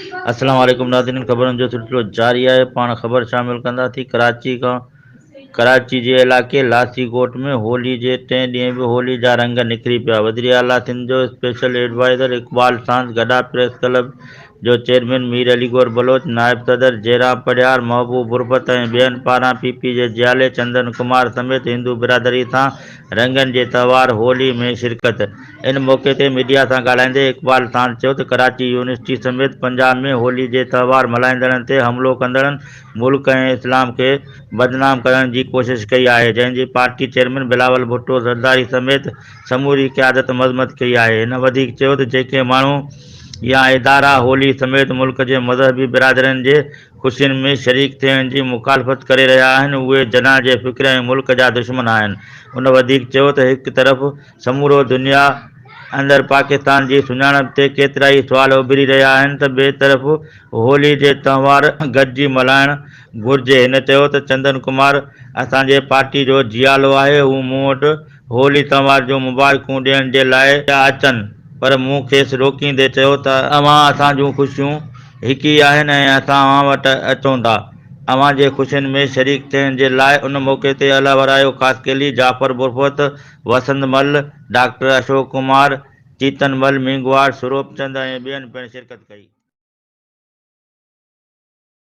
अस्सलाम वालेकुम नाज़रीन, ख़बरुनि जो सिलसिलो जारी आहे। पाण ख़बर शामिल कंदासीं। कराची जे इलाइक़े लासीकोट में होली जे टें ॾींहुं बि होली जा रंग निकिरी पिया। वज़ीर आला सिंध जो स्पेशल एडवाइज़र इक़बाल सांस गडा प्रेस क्लब जो चेयरमैन मीर अली गौर बलोच, नायब सदर जयराम पडियार, महबूब उर्फ़त ऐं ॿियनि पारां पीपी जे जियाले चंदन कुमार समेत हिंदू बिरादरी सां रंगनि जे त्योहार होली में शिरकत। इन मौक़े ते मीडिया सां ॻाल्हाईंदे इक़बाल सांस चयो त कराची यूनिवर्सिटी समेत पंजाब में होली जे त्योहार मल्हाईंदड़नि ते हमिलो कंदड़नि मुल्क ऐं इस्लाम खे बदनाम करण जी कोशिश कई आहे, जंहिंजी पार्टी चेयरमैन बिलावल भुट्टो ज़रदारी समेत समूरी क़यादत मज़म्मत कई आहे। हिन वधीक चयो त जेके माण्हू या इदारा होली समेत मुल्क जे मज़हबी बिरादरनि जे ख़ुशियुनि में शरीक थियण जी मुखालफ़त करे रहिया आहिनि, उहे जनाह जे फ़िक्र ऐं मुल्क जा दुश्मन आहिनि। उन वधीक चयो त हिकु तरफ़ समूरो दुनिया अंदरि पाकिस्तान जी सुञाणप ते केतिरा ई सुवाल उभिरी रहिया आहिनि त ॿिए तरफ़ होली जे त्योहार गॾिजी मल्हाइणु घुरिजे। हिन चयो त चंदन कुमार असांजे पार्टी जो जियालो आहे। हू मूं वटि होली त्योहार जूं मुबारकूं ॾियण जे लाइ पिया अचनि, पर मूं खेसि रोकींदे चयो त अवां असां जूं ख़ुशियूं हिकु ई आहिनि ऐं असां अवां वटि अचूं था अवां जे ख़ुशियुनि में शरीक थियण जे लाइ। उन मौक़े ते अला वरायो ख़ासकेली जाफ़र बुरफ़त, वसंत मल, डॉक्टर अशोक कुमार, चीतन मल, मींगवार, सुरोप चंद ऐं ॿियनि पिणु शिरकत कई।